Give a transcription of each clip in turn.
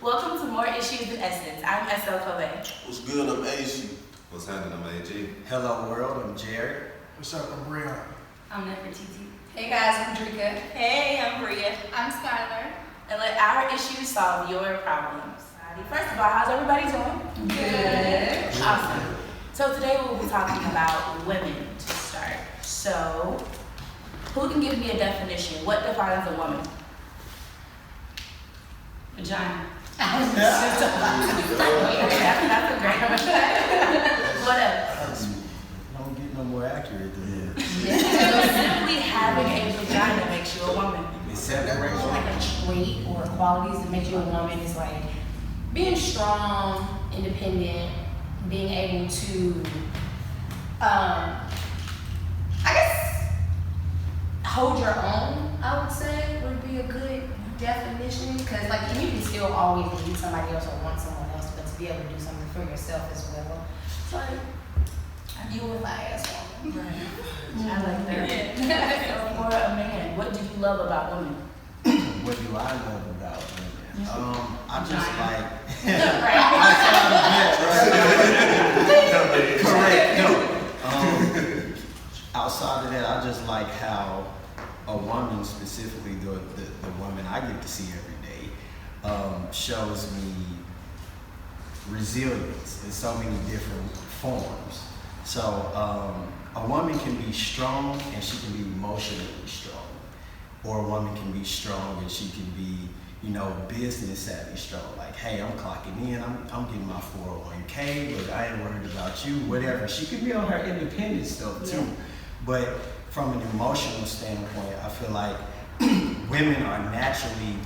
Welcome to More Issues in Essence. I'm SL Colvin. What's good? I'm AC. What's happening? I'm AG. Hello world, I'm Jared. What's up, I'm Brian? I'm Nefertiti. Hey guys, I'm Drika. Hey, I'm Bria. I'm Skylar. And let our issues solve your problems. First of all, how's everybody doing? Good. Awesome. So today we'll be talking about women to start. So, who can give me a definition? What defines a woman? Vagina. That's a great one. What else? Don't get no more accurate than that. So simply having a vagina makes you a woman. It separates Like you. a trait or qualities that make you a woman is like being strong, independent, being able to, I guess, hold your own, I would say, would be a good definition. Because, like, you can still always need somebody else or want someone else, but to be able to do something for yourself as well. So, you a fly-ass woman. Right. I like that. So for a man, what do you love about women? What do I love about women? I just like. Correct. No. Outside of that, I just like how a woman, specifically the woman I get to see every day, shows me resilience in so many different forms. So a woman can be strong and she can be emotionally strong. Or a woman can be strong and she can be, business savvy strong. Like, hey, I'm clocking in, I'm getting my 401k, but I ain't worried about you, whatever. She can be on her independent stuff too. Yeah. But from an emotional standpoint, I feel like women are naturally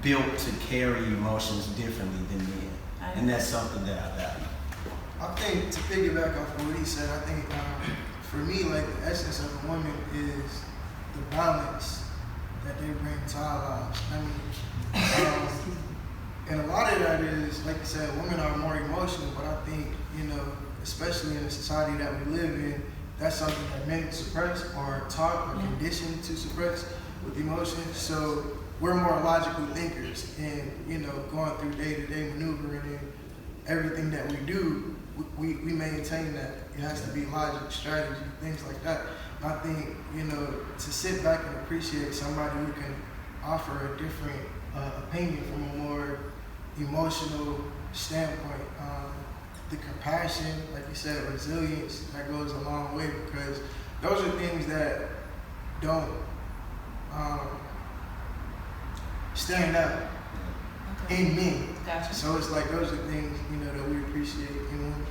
built to carry emotions differently than men. And that's something that I value. I think to piggyback off of what he said, I think for me, like the essence of a woman is the balance that they bring to our lives. I mean, and a lot of that is, like you said, women are more emotional, but I think, especially in the society that we live in, that's something that men suppress or are taught or conditioned to suppress with emotions. So we're more logical thinkers and, going through day-to-day maneuvering and everything that we do, we maintain that. It has to be logic, strategy, things like that. I think, to sit back and appreciate somebody who can offer a different opinion from a more emotional standpoint. The compassion, like you said, resilience, that goes a long way because those are things that don't stand out in men. Gotcha. So it's like those are things, that we appreciate in women.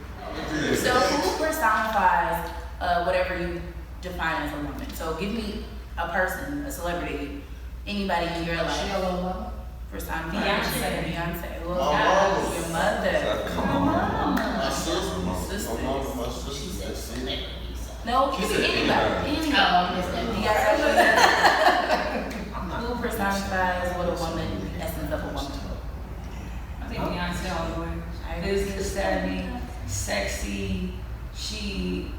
So who personifies whatever you define as a woman? So give me a person, a celebrity, anybody in your life. Personifies Beyonce. Well, My your mother. My sister. My Sisters. That's it. No, it can be anybody. Who personifies what a woman, the essence of a woman? I think Beyonce all the way. Business savvy, sexy. She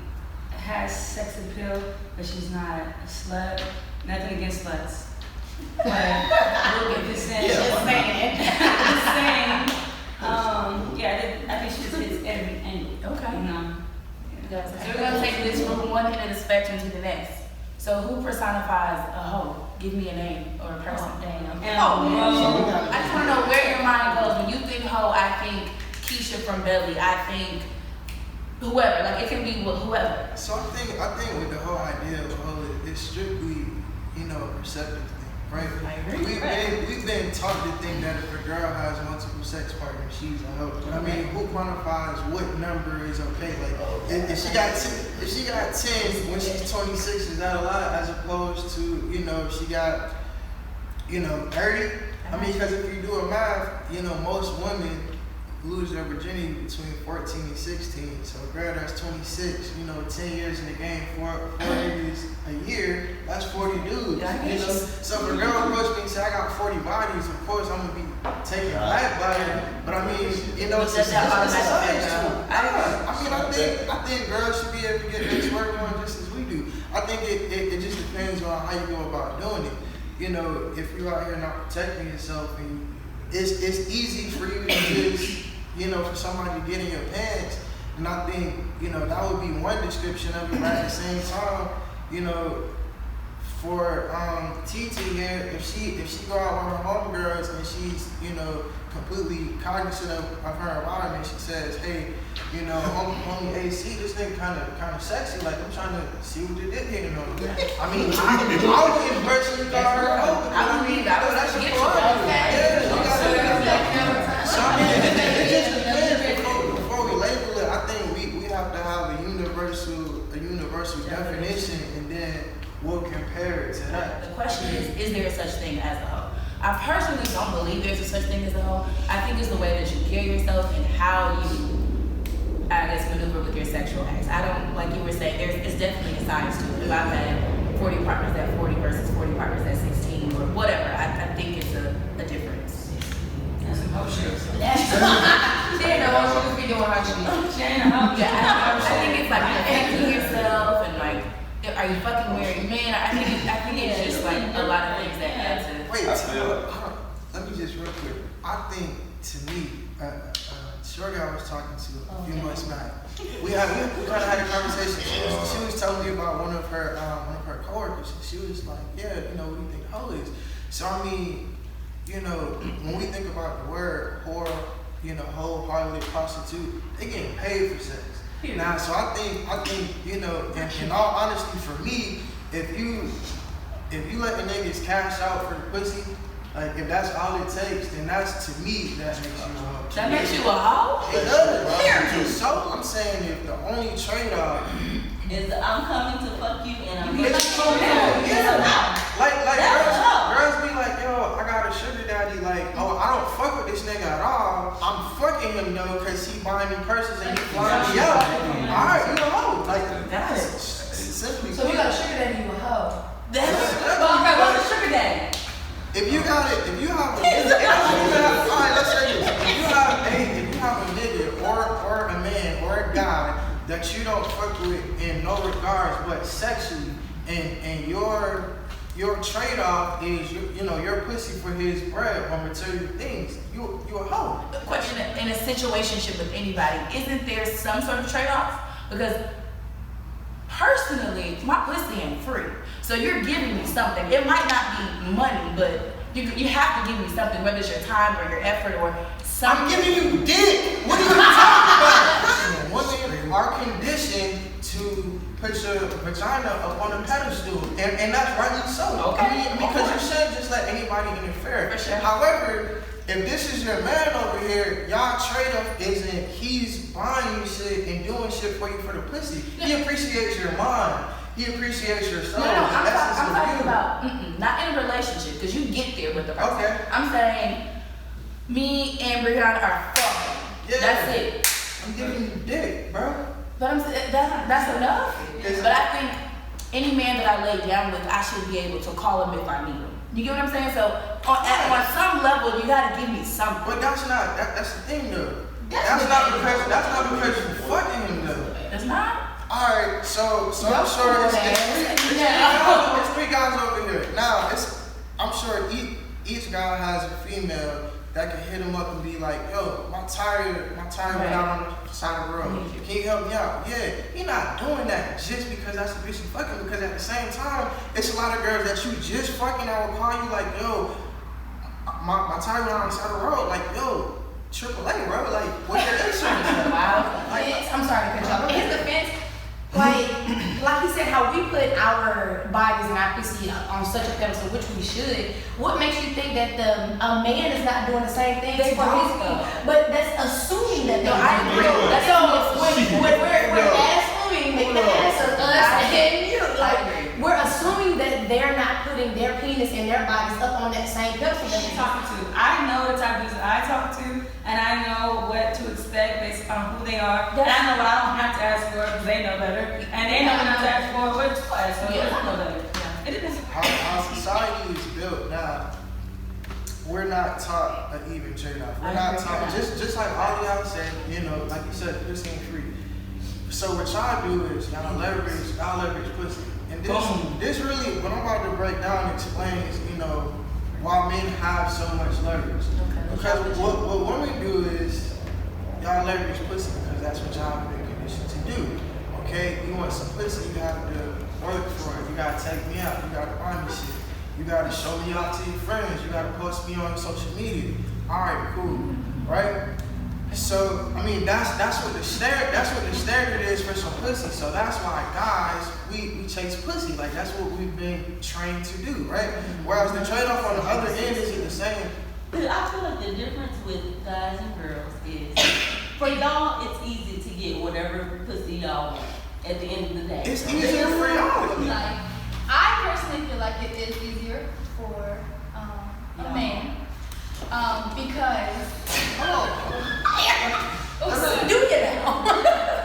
has sex appeal, but she's not a slut. Nothing against sluts. But we'll get this in. Just saying. I think she just hits every angle. Okay. So we're gonna take this from one end of the spectrum to the next. So who personifies a hoe? Give me a name or a person. I just wanna know where your mind goes. When you think hoe, I think Keisha from Belly. I think whoever. Like it can be with whoever. So I think with the whole idea of hoe, it's strictly, a perceptive thing, right? I agree. We've been taught to think that if a girl has multiple sex partners, she's a hoe. But I mean, who quantifies what number is okay? Like if she got 10 when she's 26, is that a lot? As opposed to, if she got, 30. I mean, because if you do a math, most women lose their virginity between 14 and 16. So a girl that's 26, 10 years in the game, 4 years a year, that's 40 dudes. So if a girl approaches me and say, I got 40 bodies, of course I'm gonna be taken back by it. But I mean, it's a science too. I think girls should be able to get this work on just as we do. I think it just depends on how you go about doing it. If you're out here not protecting yourself and it's easy for you to just, for somebody to get in your pants. And I think, that would be one description of it. But at the same time, for TT here, if she go out with her homegirls and she's, completely cognizant of her environment, she says, hey, homie AC, this thing kind of sexy. Like, I'm trying to see what you did here. I mean, I wouldn't personally call her a hoe. I mean, that's your prerogative. Yeah, you gotta. So I mean, it just depends. Before we label it, I think we have to have a universal definition, and then we'll compare it to that. The question is there such thing as a hoe? I personally don't believe there's a such thing as a hoe. I think it's the way that you carry yourself and how you, I guess, maneuver with your sexual acts. I don't, like you were saying, it's definitely a science to it. If I've had 40 partners at 40 versus 40 partners at 16 or whatever, I think it's a difference. That's emotions. She ain't know what she was be doing how she be. She ain't know. Yeah, I think it's like protecting yourself and like, are you fucking married man? I think it's just like a lot of things that add to. Wait, let me just real quick. I think to me, short guy I was talking to a few months back. We kind of had a conversation. She was telling me about one of her coworkers. She was like, yeah, what do you think hoe is? So I mean, when we think about the word whore, hoe, harlot, prostitute, they getting paid for sex. Now, so I think, in all honesty, for me, if you let the niggas cash out for the pussy, like if that's all it takes, then that's, to me, that makes you a hoe. That makes you a hoe? It does. So I'm saying if the only trade-off is I'm coming to fuck you and I'm Like girls be like, yo, I got a sugar daddy. Like, oh, I don't fuck with this nigga at all. I'm fucking him though, cause he buying me purses and he flying me out. All right, you a hoe. Like, that's simply. So you got a sugar daddy, you a hoe. What's a sugar daddy? If you got it, if you have a nigga, all right, let's say this. If you have a nigga or a man or a guy that you don't fuck with in no regards but sexually, and your trade-off is your pussy for his bread or material things, you a hoe. The question in a situationship with anybody, isn't there some sort of trade-off? Because personally, my pussy ain't free. So you're giving me something. It might not be money, but you have to give me something, whether it's your time or your effort or something. I'm giving you dick. What are you talking about? Women are conditioned to put your vagina up on a pedestal, and that's rightly so. Okay. I mean, because you shouldn't just let anybody interfere. For sure. However, if this is your man over here, y'all trade-off isn't he's buying you shit and doing shit for you for the pussy. He appreciates your mind. He appreciates your soul. No, I'm talking about not in a relationship, because you get there with the person. Okay. I'm saying me and Brianna are fucking. Yeah. That's it. I'm giving you dick, bro. But that's enough. Yes. But I think any man that I lay down with, I should be able to call him if I need him. You get what I'm saying? So on some level, you gotta give me something. But that's the thing though. That's not because you fucking him though. It's not. Alright, so I'm sure it's three guys over here. Now I'm sure each guy has a female that can hit him up and be like, yo, my tire went out on the side of the road. Can you help me out? Yeah. He not doing that just because that's the bitch you fucking, because at the same time, it's a lot of girls that you just fucking that will call you like, yo, my tire went out on the side of the road. Like, yo, AAA, bro. Like, what's your insurance? Wow. I'm sorry to cut you off. In his defense, like he said, how we put our bodies and our pussy on such a pedestal, which we should. What makes you think that a man is not doing the same thing for his? But that's assuming that they I agree. So we're assuming because of us and you, like we're assuming that they're not putting their penis and their bodies up on that same pedestal that You're you're talking to. I know the type of people I talk to, and I know what to expect based on who they are. And I know what I don't have to ask for because they know better, and they know what not to ask for, but twice, so I know better. It depends. How society is built now, we're not taught an even trade-off. We're not taught, just like all y'all said, like you said, pussy ain't free. So what y'all do is y'all leverage pussy. And this really, what I'm about to break down and explain is, why men have so much leverage. Because what women do is, y'all leverage pussy because that's what y'all have been conditioned to do. Okay? You want some pussy, you have to work for it. You gotta take me out. You gotta buy me shit. You gotta show me out to your friends. You gotta post me on social media. Alright, cool. Right? So, I mean, that's what the standard is for some pussy. So that's why guys, we chase pussy. Like, that's what we've been trained to do, right? Whereas the trade-off on the other end isn't the same. I feel like the difference with guys and girls is, for y'all, it's easy to get whatever pussy y'all want at the end of the day. It's easier for y'all. Like, I personally feel like it is easier for a man. Because do you now?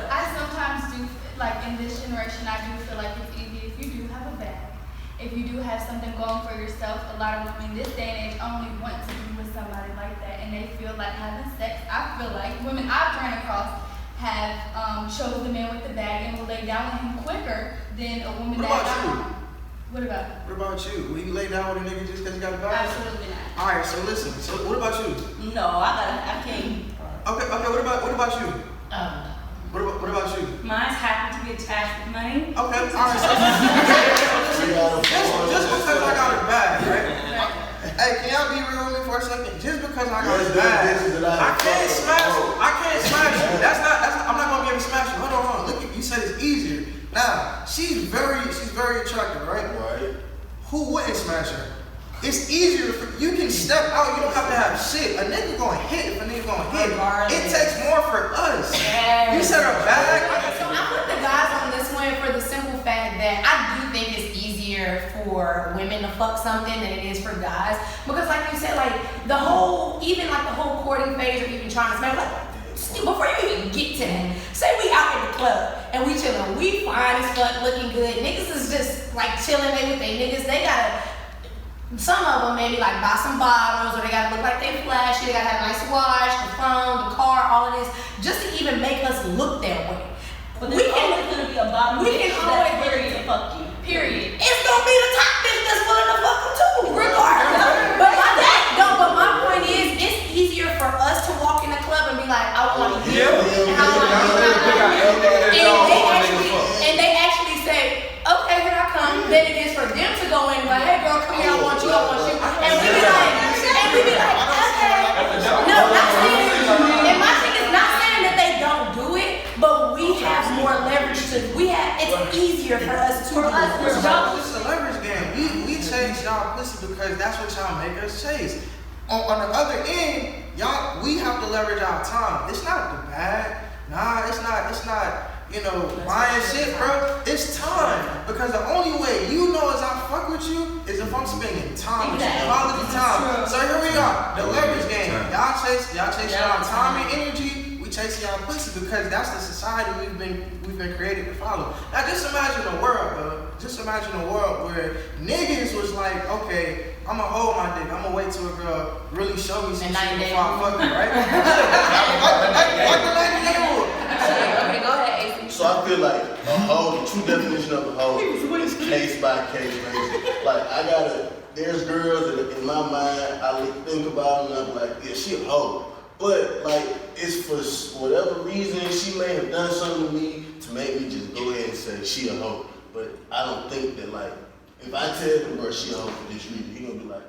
I sometimes do, like in this generation, I do feel like it's easy if you do have a bag. If you do have something going for yourself, a lot of women this day and age only want to be with somebody like that, and they feel like having sex. I feel like women I've ran across have chose the man with the bag and will lay down with him quicker than a woman What that about you? What about? What about you? Will you lay down with a nigga just because you got a bag? Absolutely not. Alright, so listen. So what about you? No, I can't. Okay, what about you? What about you? Mine's happy to be attached with money. Okay, alright, so just because I got a bag, right? Hey, can y'all be real with me for a second? Just because I got a bag, I can't smash you. I'm not gonna be able to smash you. Hold on. Look, you said it's easier. Now, she's very attractive, right? Right. Who wouldn't smash her? It's easier for you can step out, you don't have to have shit. A nigga gonna hit if a nigga gonna hit. It takes more for us. Yes. You said a bag. So I'm with the guys on this one for the simple fact that I do think it's easier for women to fuck something than it is for guys. Because like you said, like the whole courting phase or even trying to smash, like before you even get to that, say we out at the club and we chilling, we fine as fuck, looking good. Niggas is just like chilling with they niggas. They gotta, some of them maybe like buy some bottles or they gotta look like they flashy. They gotta have a nice watch, the phone, the car, all of this, just to even make us look that way. But there's always gonna be a bottom bitch that's ready to fuck you. Period. It's gonna be the top bitch that's willing to fuck them too, regardless. But my point is, it's easier for us to walk in the club and be like, I want you, and I want you, and they actually say, okay, here I come. Then it is for them to go in and be like, hey girl, come here, I want you, and we be like, okay. No, not saying, and my thing is not saying that they don't do it, but we have more leverage it's easier for us to do it. It's a leverage game. We chase y'all pussy because that's what y'all make us chase. On the other end, we have to leverage our time. It's not the bag. Nah, it's not, buying shit, bro. It's time. Because the only way you know is I fuck with you is if I'm spending time with you. Quality time. So here we are. The leverage game. Y'all chase y'all time and energy. We chasing y'all pussy because that's the society we've been created to follow. Now just imagine a world, bro. Just imagine a world where niggas was like, okay, I'ma hold my dick. I'ma wait till a girl really show me some shit before I fuck her, right? Okay, go ahead, AC. So I feel like the true definition of a hoe is case by case basis. Like there's girls that in my mind I think about and I'm like, yeah, she a hoe. But like it's for whatever reason she may have done something to me to make me just go ahead and say she a hoe. But I don't think that like if I tell the bro she a hoe for this reason, he gonna be like,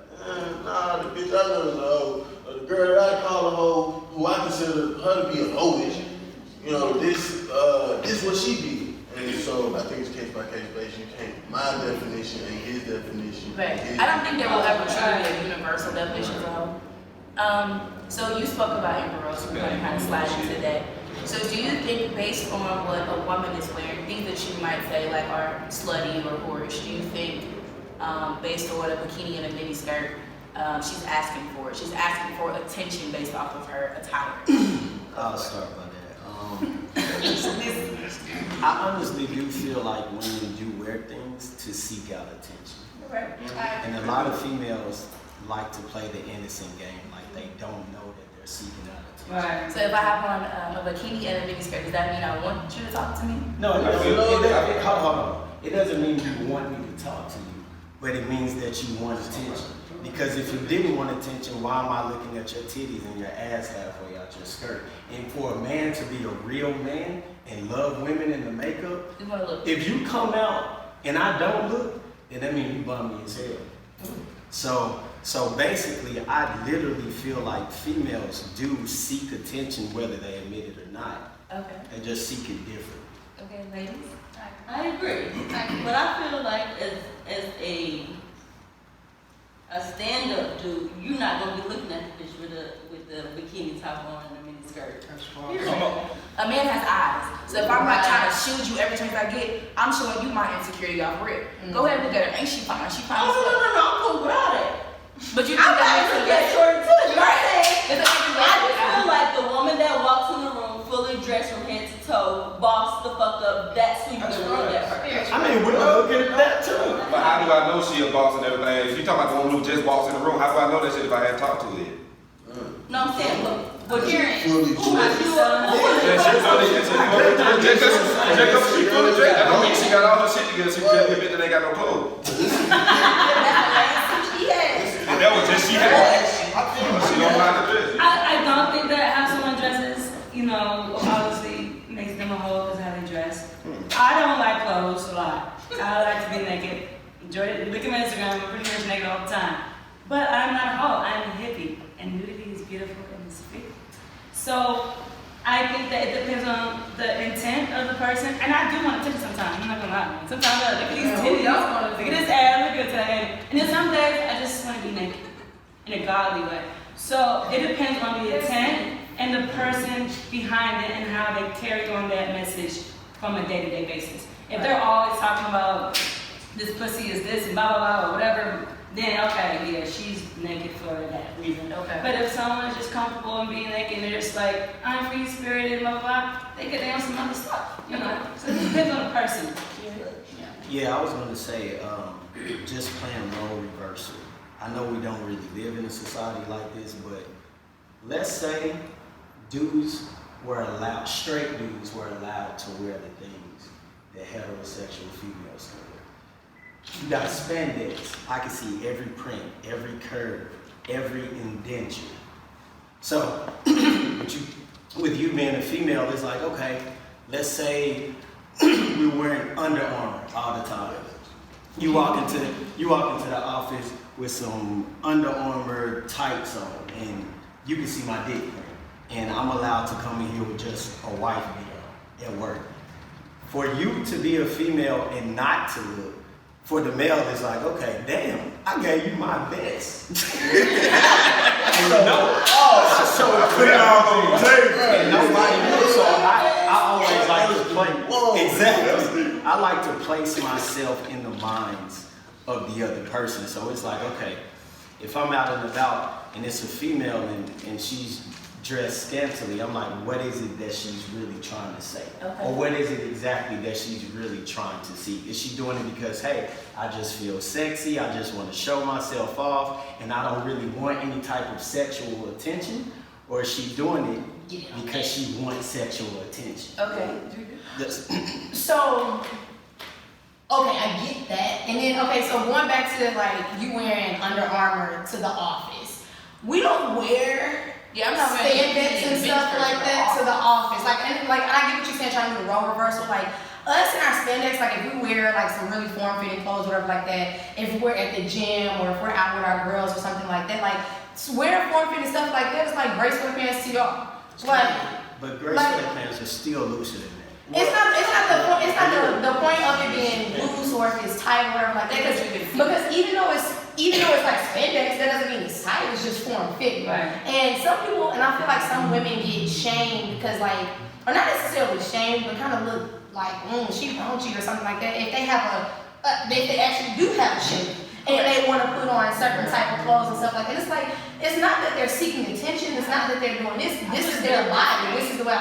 nah, the bitch I know is a hoe. Or the girl that I call a hoe, who I consider her to be a hoe-ish. This what she be. And so I think it's case by case basis. You can't, my definition and his definition. Right. I don't think there will ever truly be a universal definition of hoe. So you spoke about Amber Rose, so we're gonna kind of slide into that. So do you think based on what a woman is wearing, things that you might say like are slutty or whorish, do you think based on what a bikini and a mini skirt she's asking for? She's asking for attention based off of her attire. I'll start by that. I honestly do feel like women do wear things to seek out attention. Okay. And a lot of females like to play the innocent game, like they don't know that they're seeking out attention. Right. So if I have on a bikini and a mini skirt, does that mean I want you to talk to me? No, hold on. It doesn't mean you want me to talk to you, but it means that you want attention. Because if you didn't want attention, why am I looking at your titties and your ass halfway out your skirt? And for a man to be a real man and love women in the makeup, if you come out and I don't look, then that means you bum me as hell. So basically, I literally feel like females do seek attention whether they admit it or not. Okay. And just seek it different. Okay, ladies. I agree. But I feel like as a stand-up dude, you're not gonna be looking at the bitch with the bikini top on and a mini skirt. That's fine. A man has eyes. So if I'm like trying to shield you every chance I get, I'm showing you my insecurity off rip. Go ahead and look at her. Ain't she fine? She fine. Oh, no, I'm cool without it. But you think that makes that short too. You know what I'm saying? It's I just feel like the woman that walks in the room fully dressed from head to toe, bossed the fuck up, that's who you're gonna look at her. I mean, we're looking at that too. But how do I know she a boss and everything? If you talking about the woman who just walks in the room, how do I know that shit if I hadn't talked to her yet? No, I'm saying, but hearing Fully who is you? Yeah, she fully dressed. She fully dressed. That don't mean she got all her shit together. She just admit that they got no clothes. That was just she had. She don't mind the dress. I don't think that how someone dresses, obviously makes them a hoe because how they dress. I don't like clothes a lot. I like to be naked. Enjoy it. Look at my Instagram. I'm pretty much naked all the time. But I'm not a hoe. I'm a hippie. And nudity is beautiful and it's fit. So I think that it depends on the intent of the person. And I do want to tip sometimes. I'm not going to lie. Sometimes I look at these titties. Look at this ass. Look at that. And then some days I just want to be naked in a godly way. So it depends on the intent and the person behind it and how they carry on that message from a day-to-day basis. If they're always talking about this pussy is this and blah, blah, blah, or whatever, then okay, yeah, she's naked for that reason. Okay. But if someone's just comfortable in being naked and they're just like, I'm free-spirited, blah, blah, blah, they get on some other stuff, So it depends on the person. Yeah, I was going to say, just playing role reversal. I know we don't really live in a society like this, but let's say straight dudes were allowed to wear the things that heterosexual females can wear. You got spandex. I can see every print, every curve, every indenture. So, with you being a female, it's like, okay, let's say we're wearing Under Armour all the time. You walk into the office with some Under Armour tights on, and you can see my dick print. And I'm allowed to come in here with just a white video at work. For you to be a female and not to look, for the male, it's like, okay, damn, I gave you my best. So put it all on the table. And nobody knows, so I always like to play. Exactly. I like to place myself in the minds of the other person. So it's like, okay, if I'm out and about and it's a female and she's dressed scantily, I'm like, what is it that she's really trying to say? Okay. Or what is it exactly that she's really trying to see? Is she doing it because, hey, I just feel sexy, I just want to show myself off, and I don't really want any type of sexual attention? Or is she doing it because she wants sexual attention? Okay. So, okay, I get that. And then, okay, so going back to like you wearing Under Armour to the office. We don't wear spandex and stuff like that to the office. Like I get what you're saying, trying to do the role reversal. Like us in our spandex, like if we wear like some really form-fitting clothes, whatever like that, if we're at the gym or if we're out with our girls or something like that, like wearing form-fitting stuff like that is like gray sweatpants to y'all. But gray sweatpants are still looser than that. It's not the point of it being loose or if it's tight or whatever like that. Because even though it's like spandex, that doesn't mean it's tight. It's just form fit. Right. And some people, and I feel like some women get shamed because or not necessarily shamed, but kind of look like she raunchy or something like that. If they have if they actually do have a shape and they want to put on certain type of clothes and stuff like that, it's like it's not that they're seeking attention. It's not that they're doing this. This is their body. This is the way.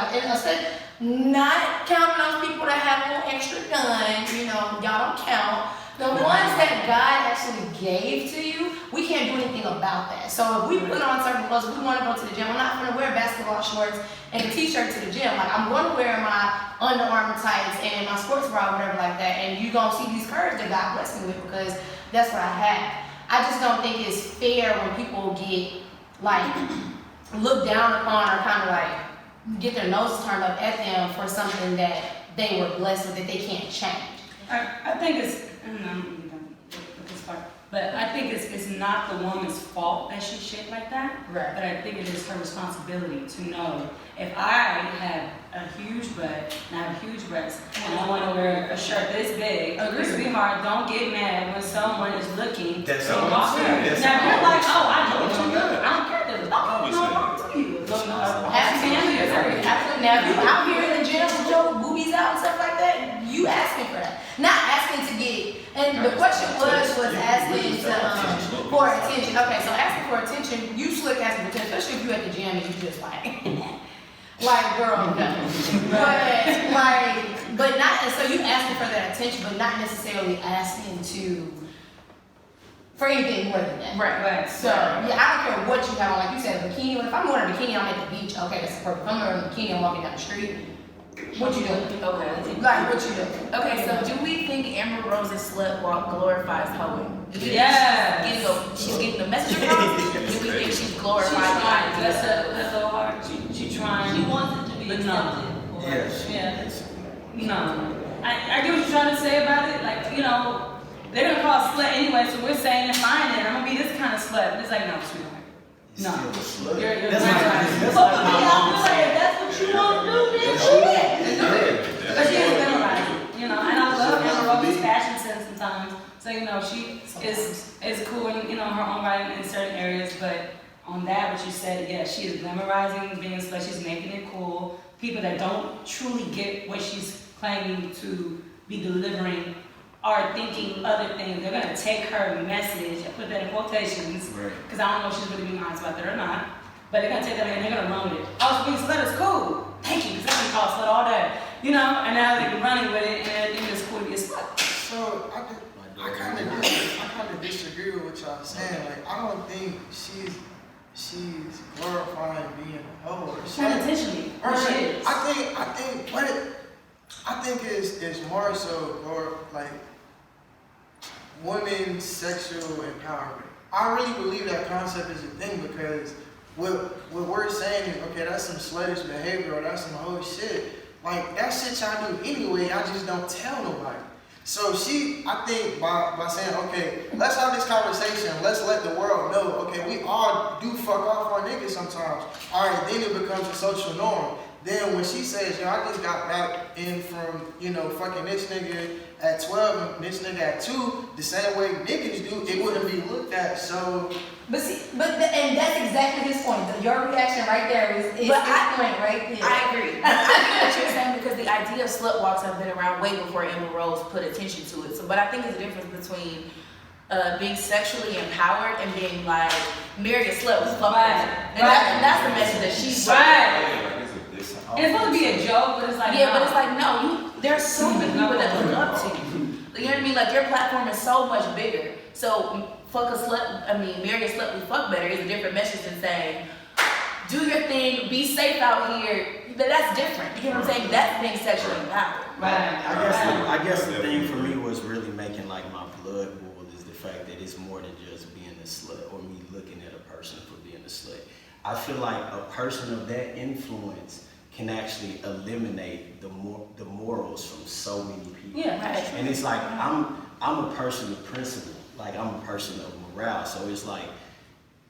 Not counting those people that have a little extra done, y'all don't count. The ones that God actually gave to you, we can't do anything about that. So if we put on certain clothes, we want to go to the gym. I'm not going to wear basketball shorts and a t-shirt to the gym. Like I'm going to wear my Under Armour tights and my sports bra or whatever like that. And you're going to see these curves that God blessed me with because that's what I have. I just don't think it's fair when people get like looked down upon or kind of like get their noses turned up at them for something that they were blessed with that they can't change. I think it's, but I think it's not the woman's fault that she's shaped like that. Right. But I think it is her responsibility to know if I have a huge butt and I have huge breasts and I want to wear a shirt this big, sweetheart, don't get mad when someone is looking. That's all I'm saying. Now you're like, oh, I know what you do. I don't care. There's nothing wrong to you. Absolutely. Now, if you out here in the gym with your boobies out and stuff like that, you asking for that. Not asking to get, and the question was asking to, for attention. Okay, so asking for attention, you slick asking for attention, especially if you at the gym and you just like girl, no. But not, and so you asking for that attention, but not necessarily asking for anything more than that. Right. So, yeah, I don't care what you have on, like you said, a bikini. If I'm wearing a bikini, I'm at the beach, okay, that's perfect. If I'm wearing a bikini, I'm walking down the street. What you doing? Okay. Like, what you doing? Okay, so do we think Amber Rose's slut walk glorifies hoeing? Yes. She's getting the message across? Do we think she's glorifying hoeing? That's so hard. She trying. She wants it to be But accepted. no. Yes. Yeah. No. I get what you're trying to say about it. Like, you know, they're gonna call us slut anyway, so we're saying it fine then. I'm gonna be this kind of slut. It's like, no, sweetheart. No. You're That's glamorizing. like That's what you want to do, then do it. But she is glamorizing, you know, and I love Amber Rose's fashion sense sometimes. So, you know, she is cool in, you know, her own right in certain areas, but on that, what you said, yeah, she is glamorizing being a slut, she's making it cool. People that don't truly get what she's claiming to be delivering are thinking other things. They're gonna take her message, I put that in quotations, because I don't know if she's really being honest about that or not, but they're gonna take that and they're gonna run with it. Oh, so being a slut is cool. Thank you, because I've been called slut all day. You know, and now they're running with it and they think it's cool to be a slut. So I kind of disagree with what y'all saying. Like, I don't think she's glorifying being a hoe. Unintentionally, she is. I think it's more so like women's sexual empowerment. I really believe that concept is a thing because what we're saying is, okay, that's some sluttish behavior or that's some hoe shit. Like, that shit y'all do anyway, y'all just don't tell nobody. So I think by saying, okay, let's have this conversation, let's let the world know, okay, we all do fuck off our niggas sometimes. All right, then it becomes a social norm. Then when she says, yo, I just got back in from, you know, fucking this nigga at 12 and this nigga at 2, the same way niggas do, it wouldn't be looked at, so. And that's exactly his point. Your reaction right there is his point right there. I agree. I get what you're saying because the idea of slut walks have been around way before Amber Rose put attention to it. So, but I think there's a difference between being sexually empowered and being like, marry a slut with fuck that. And that's the message that she's And it's supposed to be a joke, but it's like, but it's like, no, there's so many people that look up to you. You know what I mean? Like, your platform is so much bigger. So, marry a slut with fuck better is a different message than saying, do your thing, be safe out here. That's different. You know what I'm saying? That's being sexually empowered. I guess the thing for me was really making like my blood boil is the fact that it's more than just being a slut or me looking at a person for being a slut. I feel like a person of that influence can actually eliminate the morals from so many people. Yeah, right. And it's like I'm a person of principle, like I'm a person of morale. So it's like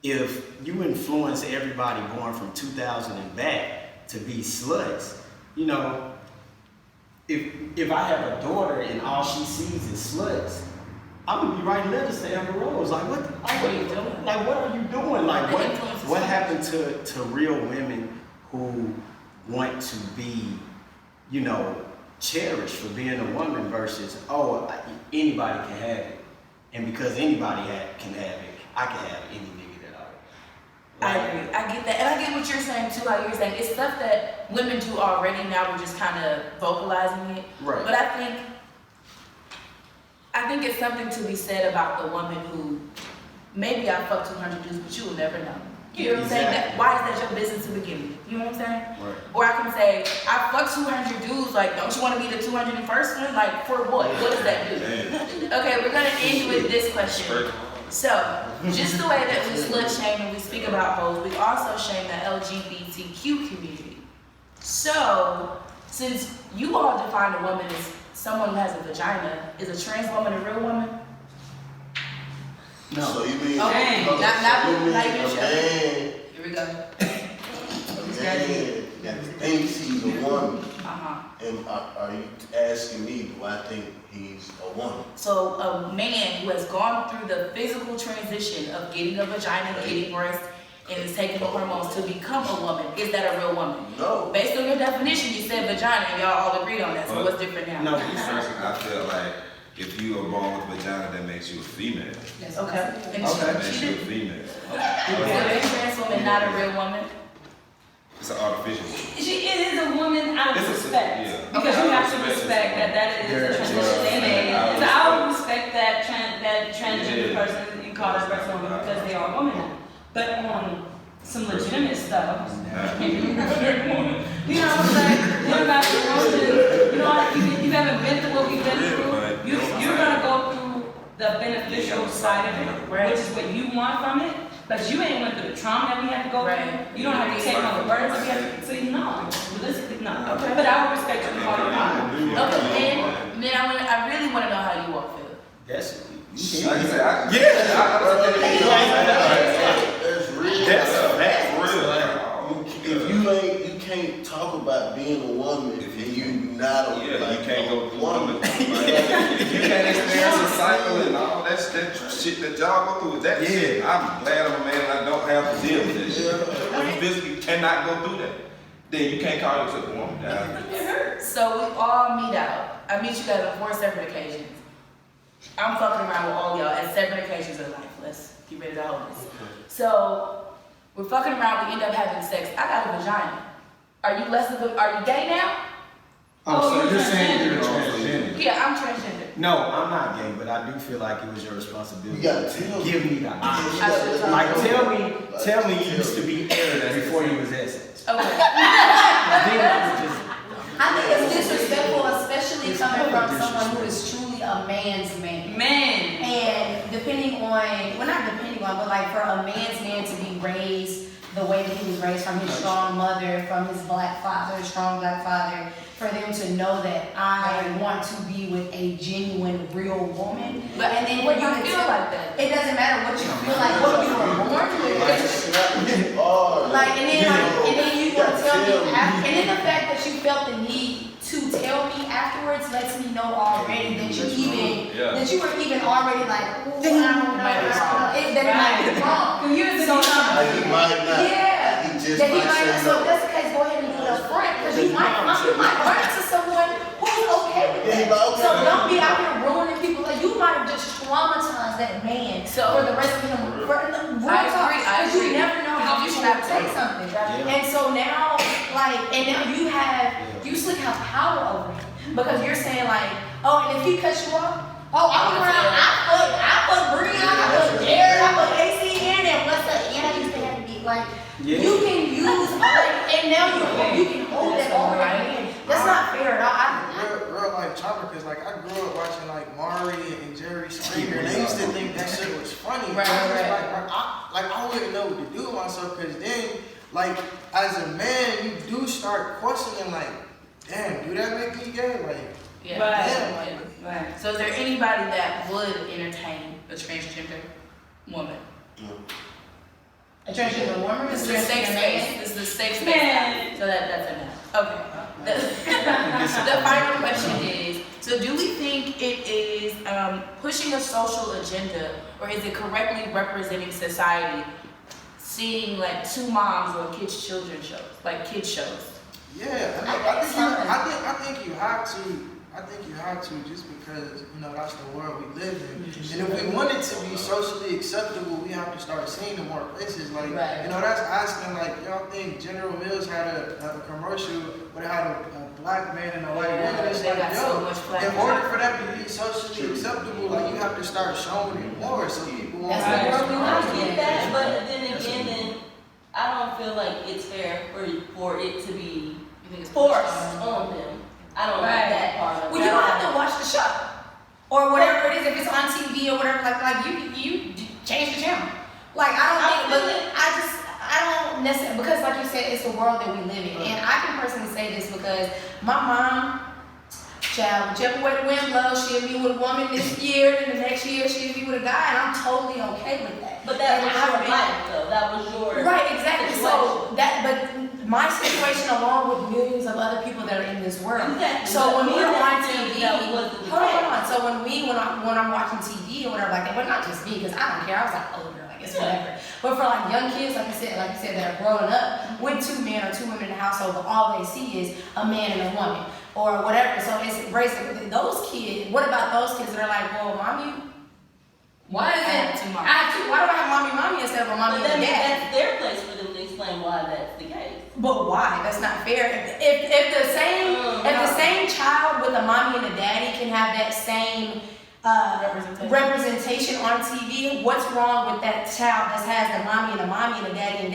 if you influence everybody born from 2000 and back to be sluts, you know, if I have a daughter and all she sees is sluts, I'm gonna be writing letters to Amber Rose. Like, what are you doing? Like, what are you doing? Like, what happened to real women who want to be, you know, cherished for being a woman versus, anybody can have it. And because anybody can have it, I can have any nigga that I agree. I get that. And I get what you're saying too, how you're saying it's stuff that women do already, now we're just kind of vocalizing it. Right. But I think it's something to be said about the woman who, maybe I fuck 200 dudes, but you will never know. You know what I'm saying? Why is that your business to begin with? You know what I'm saying? Right. Or I can say, I fuck 200 dudes, like, don't you want to be the 201st one? Like, for what? What does that do? Okay, we're going to end with this question. So, just the way that we slut shame and we speak about hoes, we also shame the LGBTQ community. So, since you all define a woman as someone who has a vagina, is a trans woman a real woman? No. So you mean okay. So not you mean like a your man? Here we go. A man that thinks he's a woman. And are you asking me, do I think he's a woman? So a man who has gone through the physical transition of getting a vagina, getting breasts, and is taking the hormones to become a woman, is that a real woman? No. Based on your definition, you said vagina, and y'all all agreed on that. So what's different now? No, I feel like if you are born with a vagina, that makes you a female. Yes, okay. And That makes you a female. Okay. Is a trans woman not a real woman? It's an artificial. It is a woman out of respect. Yeah. Because you have to respect that is a transition they made. So I would respect that transgender person and call that person a woman because they are a woman now. But on some legitimate stuff, you know what I'm saying? What about emotions? You know, like you haven't been through what we've been through. You're gonna go through the beneficial side of it, which is what you want from it. But you ain't went through the trauma that we had to go through. You don't have to take on the burdens that we have to. So no, realistically, no. Okay. But I would respect you for your mom. Okay, then I really want to know how you all feel. Yes. That's real. If you can't talk about being a woman if you not a you can't go through woman. If you can't experience a cycle and all that shit that y'all go through, that shit, I'm glad I'm a man and I don't have to deal with that shit. If you physically cannot go through that, then you can't call yourself a woman. So we all meet out. I meet you guys on 4 separate occasions. I'm fucking around with all y'all at separate occasions of life. Let's get rid of the wholeness. So we're fucking around, we end up having sex. I got a vagina. Are you gay now? So you're saying you're transgender? Yeah, I'm transgender. No, I'm not gay, but I do feel like it was your responsibility. You gotta tell me. Give me the option. Like tell me you used to be Arab before you was Essex. Okay. I think it's disrespectful, especially coming from someone who is truly a man's man. And depending on, well not depending on, but like for a man's man to be raised the way that he was raised from his strong mother, from his black father, strong black father, for them to know that I want to be with a genuine, real woman. But and then what you feel like that? It doesn't matter what you feel like, what you were born with. Like, and then you gonna tell me, and then the fact that you felt the need to tell me afterwards lets me know already that you were even already like, ooh, I don't know, that it might be wrong. He might not. Yeah. He just That he might might say not. So no. if that's the case, go ahead and do it up front, because you might run into someone who's okay with that. So don't be out here ruining people. Like you might have just traumatized that man for the rest of him. Because you never know how people will take something. And so now, you still have power over him because you're saying like, oh, and if he cuts you off, oh, I went around, I fuck Brian, I fuck Jared, I fuck ACN, and what's up? Yeah, I used to have to be like, you can use, and now you can hold that over your hand. That's not fair at all. Real life chopper, because like I grew up watching like Maury and Jerry Springer, and they used to think that shit was funny. I wouldn't know what to do with myself, because then like as a man you do start questioning like, damn, do that make me gay? Like, Right. So is there anybody that would entertain a transgender woman? A transgender woman? This is a safe space. This is a safe space. So that's enough. Okay. The final question is, so do we think it is pushing a social agenda, or is it correctly representing society, seeing like 2 moms on kids' children's shows, like kids shows? Yeah, I think you have to. I think you have to, just because that's the world we live in. And if we want it to be socially acceptable, we have to start seeing in more places. Like that's asking like, y'all think General Mills had a commercial where it had a black man and a white woman? It's like, in order for that to be socially acceptable, like you have to start showing it more so people won't. I get that, but then again, I don't feel like it's fair for it to be forced on them. I don't like that part of it. Well, you don't have to watch the show or whatever it is. If it's on TV or whatever, like you change the channel. Like, I don't necessarily, because like you said, it's the world that we live in. And I can personally say this because my mom, child, whichever way the wind blows, she'll be with a woman this year, and the next year she'll be with a guy, and I'm totally okay with that. But that was your life, though. That was your right, exactly. So but my situation along with millions of other people that are in this world. Exactly. So when we're on TV, hold on. So when I'm watching TV or whatever like that, but not just me, because I don't care. I was like older, like it's whatever. But for like young kids, like you said, that are growing up with two men or two women in the household, but all they see is a man and a woman or whatever. So it's basically those kids. What about those kids that are like, well, mommy? Why is it? Why do I have mommy instead of a mommy and dad? That's their place for them to explain why that's the case. But why? That's not fair. If the same child with a mommy and a daddy can have that same representation on TV, what's wrong with that child that has the mommy and a daddy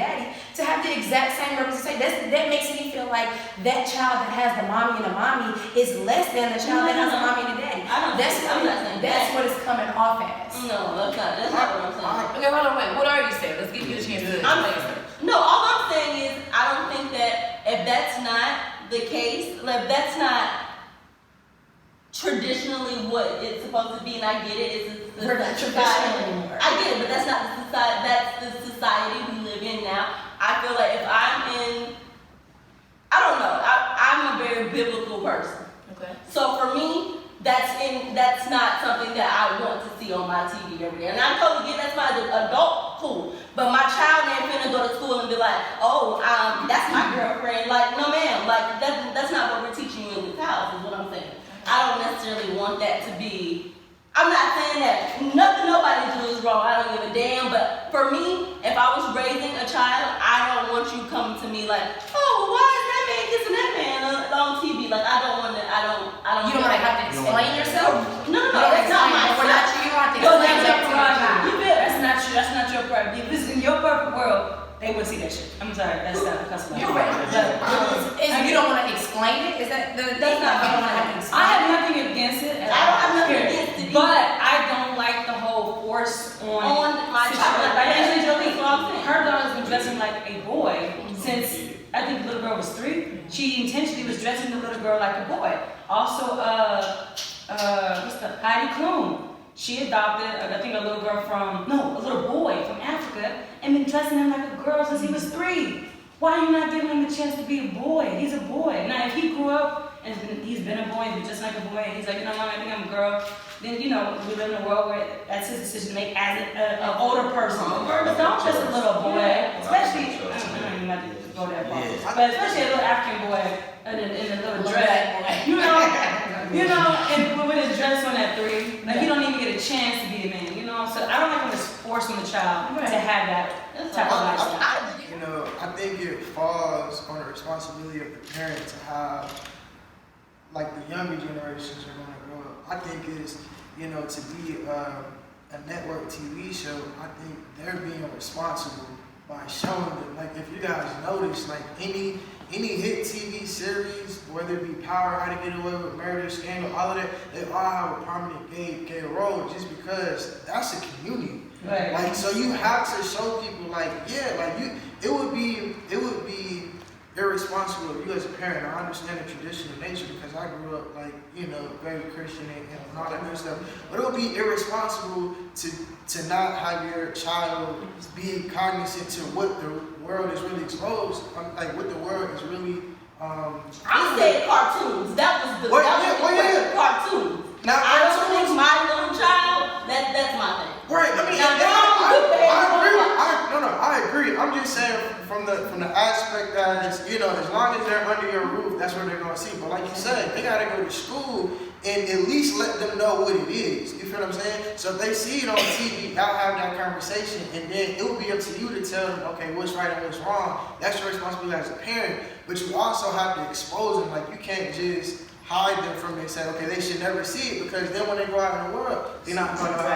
to have the exact same representation? That makes me feel like that child that has the mommy and a mommy is less than the child that has a mommy and a daddy. That's what it's coming off as. No, that's not what I'm saying. Okay, hold on, wait. What are you saying? Let's give you a chance to No, all I'm saying is I don't think that if that's not the case, like that's not traditionally what it's supposed to be, and I get it. We're not traditional anymore. I get it, but that's not the society. That's the society we live in now. I feel like if I don't know. I'm a very biblical person. Okay. So for me, that's not something that I want to see on my TV every day. And I totally get that's my adult, cool. But my child ain't finna go to school and be like, oh, that's my girlfriend. Like, no ma'am, like that's not what we're teaching you in this house, is what I'm saying. I don't necessarily want that to be. I'm not saying that nobody do is wrong. I don't give a damn. But for me, if I was raising a child, I don't want you coming to me like, oh, why is that man kissing that man on TV? Like, I don't want to. I don't. You don't want to have to explain yourself. No, that's not my. You don't have to explain yourself. That's not true. That's not your prerogative. If it's in your perfect world, they wouldn't see that shit. I'm sorry, that's not a customer. You're right. You don't want to explain it? Is that the thing? I have nothing against it. I don't have nothing against it. But I don't like the whole force on my child. Like Angelina Jolie, her daughter's been dressing like a boy since I think the little girl was 3. She intentionally was dressing the little girl like a boy. Also, Heidi Klum. She adopted, I think, a little boy from Africa and been dressing him like a girl since he was 3. Why are you not giving him a chance to be a boy? He's a boy. Now, if he grew up and he's been a boy, he's just like a boy, and he's like, Mom, I think I'm a girl, then, we live in a world where that's his decision to make as an older person. But don't just a little boy, especially, I don't even have to go that far, but especially a little African boy in a little dress, and with his dress on at 3, like, he don't even get a chance to be a man, So I don't like when it's forcing the child to have that type of lifestyle. I think it falls on the responsibility of the parent to have, like, the younger generations are going to grow up. I think it's, to be a network TV show, I think they're being responsible by showing them. Like, if you guys notice, like, any hit TV series, whether it be Power, How to Get Away with Murder, Scandal, all of that, they all have a prominent gay role just because that's a community. Right. Like, so you have to show people, like, it would be irresponsible of you as a parent. I understand the traditional nature because I grew up, like, very Christian and all that good stuff. But it would be irresponsible to not have your child be cognizant to what the world is really exposed, like what the world is really. I said cartoons. That was the cartoons. Now, I don't think my little child. That's my thing. Right. I agree. I'm just saying from the aspect that as long as they're under your roof, that's what they're gonna see. But like you said, they gotta go to school and at least let them know what it is. You feel what I'm saying? So if they see it on TV, y'all have that conversation, and then it will be up to you to tell them, okay, what's right and what's wrong. That's your responsibility as a parent. But you also have to expose them. Like, you can't just hide them from it and say, okay, they should never see it, because then when they go out in the world, they're not going to know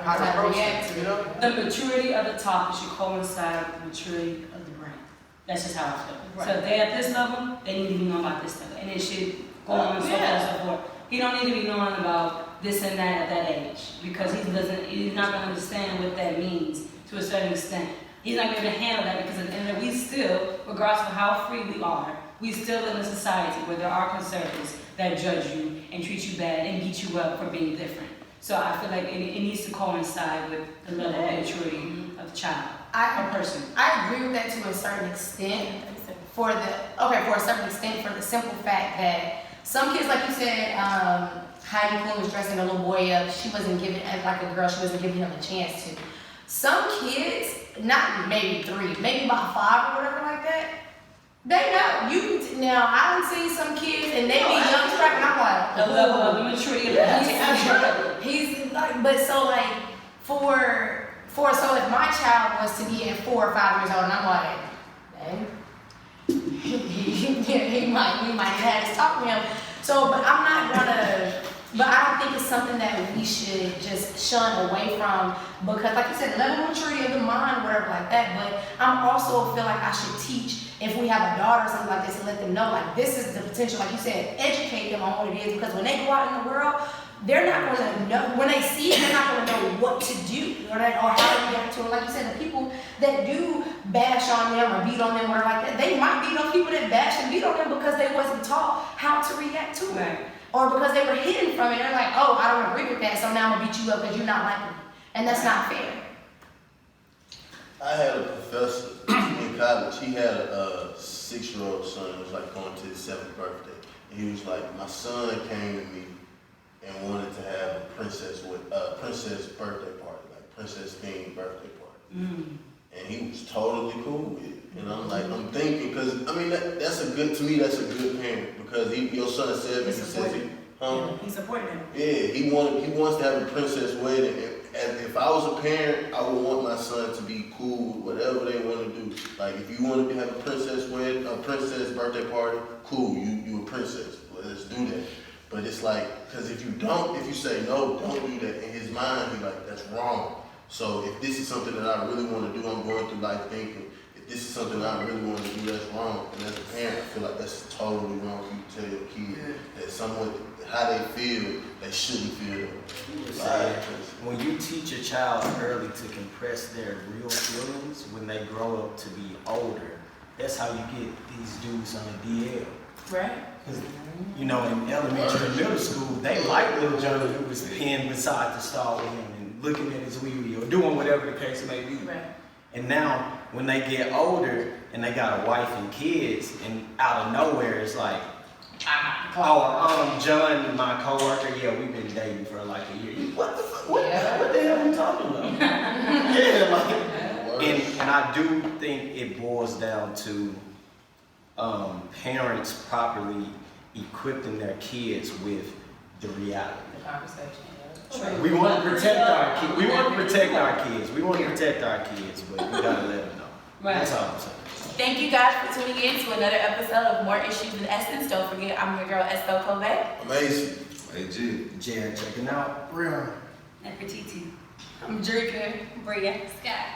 how to approach it, The maturity of the topic should coincide with the maturity of the brain. That's just how I feel. Right. So if they're at this level, they need to be knowing about this level. And it should go on and so forth and so forth. He don't need to be knowing about this and that at that age because he's not gonna understand what that means to a certain extent. He's not gonna be able to handle that because at the end of the day, we still, regardless of how free we are, we still live in a society where there are conservatives that judge you and treat you bad and beat you up for being different. So I feel like it needs to coincide with the level of maturity of the child or person. I agree with that to a certain extent. For a certain extent, for the simple fact that some kids, like you said, Heidi Klum was dressing a little boy up. She wasn't giving, like a girl, she wasn't giving him a chance to. Some kids, not maybe 3, maybe about 5 or whatever like that, they know. Now, I done seen some kids and they be young strike and I'm like, the level of maturity of that. He's like, but so like, so if my child was to be at 4 or 5 years old and I'm like, dang, we might have to talk to him. So, but I'm not gonna, but I don't think it's something that we should just shun away from because, like you said, level of maturity of the mind, whatever like that. But I'm also feel like I should teach if we have a daughter or something like this and let them know like this is the potential. Like you said, educate them on what it is because when they go out in the world, they're not going to know, when they see it, they're not going to know what to do or how to react to it. Like you said, the people that do bash on them or beat on them or like that, they might be those people that bash and beat on them because they wasn't taught how to react to it. Right. Or because they were hidden from it. They're like, oh, I don't agree with that, so now I'm going to beat you up because you're not like me. And that's not fair. I had a professor in college. He had a 6-year-old son who was like going to his 7th birthday. And he was like, my son came to me and wanted to have a princess birthday party, like princess themed birthday party. And he was totally cool with it. And I'm like, I'm thinking, because I mean, that's a good parent because your son said, he says he supported him. Yeah, he wants to have a princess wedding. And if I was a parent, I would want my son to be cool with whatever they want to do. Like if you want to have a princess wedding, a princess birthday party, cool, you a princess. Let's do that. But it's like, because if you say no, don't do that, in his mind, he's like, that's wrong. So if this is something that I really want to do, I'm going through life thinking, if this is something that I really want to do, that's wrong. And as a parent, I feel like that's totally wrong for you to tell your kid that someone, how they feel, they shouldn't feel that. When you teach a child early to compress their real feelings, when they grow up to be older, that's how you get these dudes on the DL. Right. You know, in elementary and middle school, they like little Johnny who was pinned beside the stall with him and looking at his wee-wee or doing whatever the case may be. Right. And now, when they get older and they got a wife and kids, and out of nowhere, it's like, John, my coworker, yeah, we've been dating for like a year. What the fuck? What the hell are we talking about? And I do think it boils down to parents properly equipping their kids with the reality. The conversation. We want to protect our kids. We want to protect our kids. We want to protect our kids, but we gotta let them know. Right. That's all I'm saying. Thank you guys for tuning in to another episode of More Issues in Essence. Don't forget, I'm your girl, Estelle Colvin. Amazing. AG. Jared checking out. Real. Nefertiti. I'm drinking. Bria. Scott.